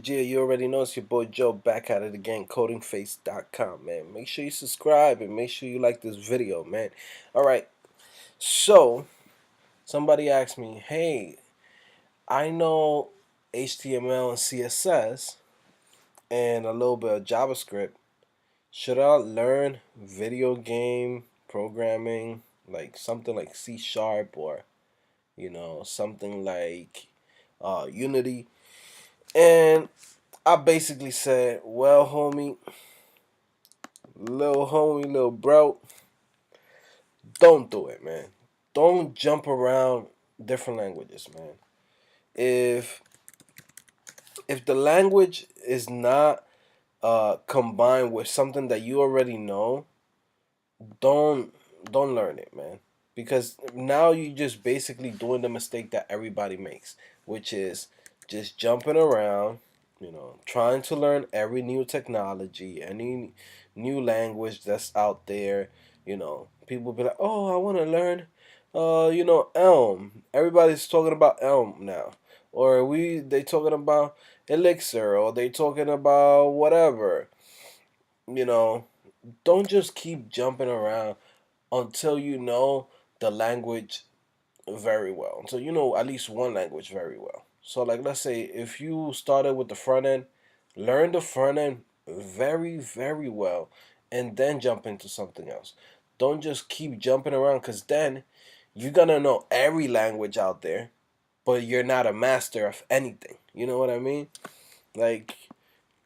Yeah, you already know it's your boy Joe back at it again, codingface.com, man. Make sure you subscribe and make sure you like this video, man. Alright, so somebody asked me, hey, I know HTML and CSS and a little bit of JavaScript. Should I learn video game programming, like something like C Sharp or, something like Unity? And I basically said, well, homie, little bro, don't do it, man. Don't jump around different languages, man. If if the language is not combined with something that you already know, don't don't learn it, man. Because now you just basically doing the mistake that everybody makes, which is just jumping around, trying to learn every new technology, any new language that's out there. People be like, "Oh, I want to learn Elm." Everybody's talking about Elm now. Or they talking about Elixir, or they talking about whatever. You know, don't just keep jumping around until you know the language very well. Until you know at least one language very well. So like, let's say if you started with the front end, learn the front end very, very well and then jump into something else. Don't just keep jumping around, because then you're gonna know every language out there, but you're not a master of anything. You know what I mean? Like,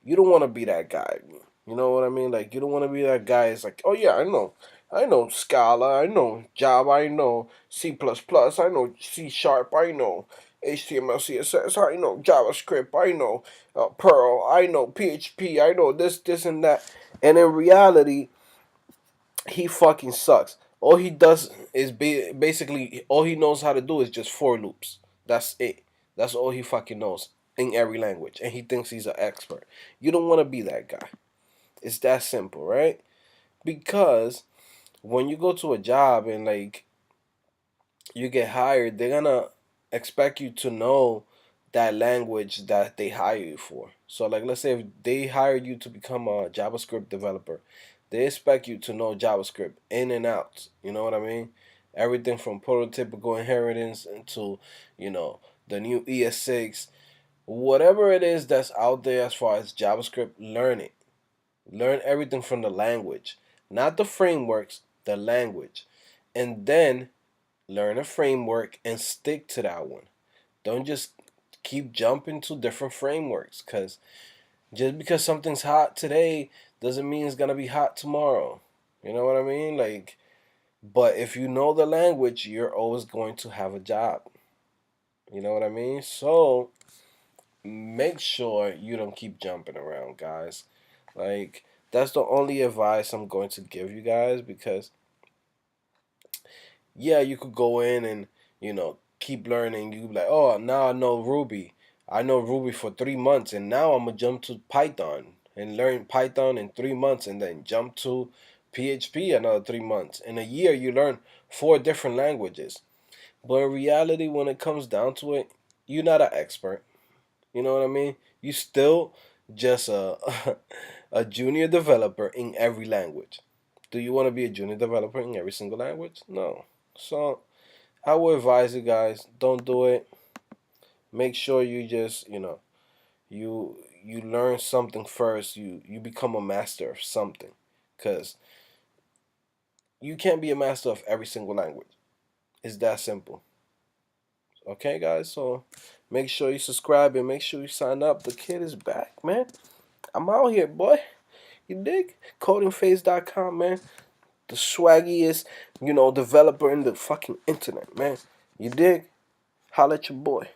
you don't want to be that guy. You know what I mean? Like, you don't want to be that guy. It's like, oh yeah, I know Scala, I know Java, I know C++, I know C Sharp, I know HTML, CSS, I know JavaScript, I know Perl, I know PHP, I know this, and that. And in reality, he fucking sucks. All he does is basically all he knows how to do is just for loops. That's it. That's all he fucking knows in every language, and he thinks he's an expert. You don't want to be that guy. It's that simple, right? Because when you go to a job and like you get hired, they're gonna expect you to know that language that they hire you for. So like, let's say if they hired you to become a JavaScript developer, they expect you to know JavaScript in and out. You know what I mean? Everything from prototypical inheritance into, the new ES6, whatever it is that's out there as far as JavaScript, learn it. Learn everything from the language, not the frameworks, the language. And then learn a framework and stick to that one. Don't just keep jumping to different frameworks, because just because something's hot today doesn't mean it's going to be hot tomorrow. You know what I mean? Like, but if you know the language, you're always going to have a job. You know what I mean? So make sure you don't keep jumping around, guys. Like, that's the only advice I'm going to give you guys, because yeah, you could go in and, keep learning. You be like, oh, now I know Ruby. I know Ruby for 3 months, and now I'm gonna jump to Python and learn Python in 3 months, and then jump to PHP another 3 months. In a year, you learn 4 different languages. But in reality, when it comes down to it, you're not an expert. You know what I mean? You still just a a junior developer in every language. Do you want to be a junior developer in every single language? No. So I would advise you guys, don't do it. Make sure you just, you learn something first. You become a master of something, cuz you can't be a master of every single language. It's that simple. Okay, guys? So make sure you subscribe and make sure you sign up. The kid is back, man. I'm out here, boy. You dig? Codingphase.com, man. The swaggiest, developer in the fucking internet, man. You dig? Holla at your boy.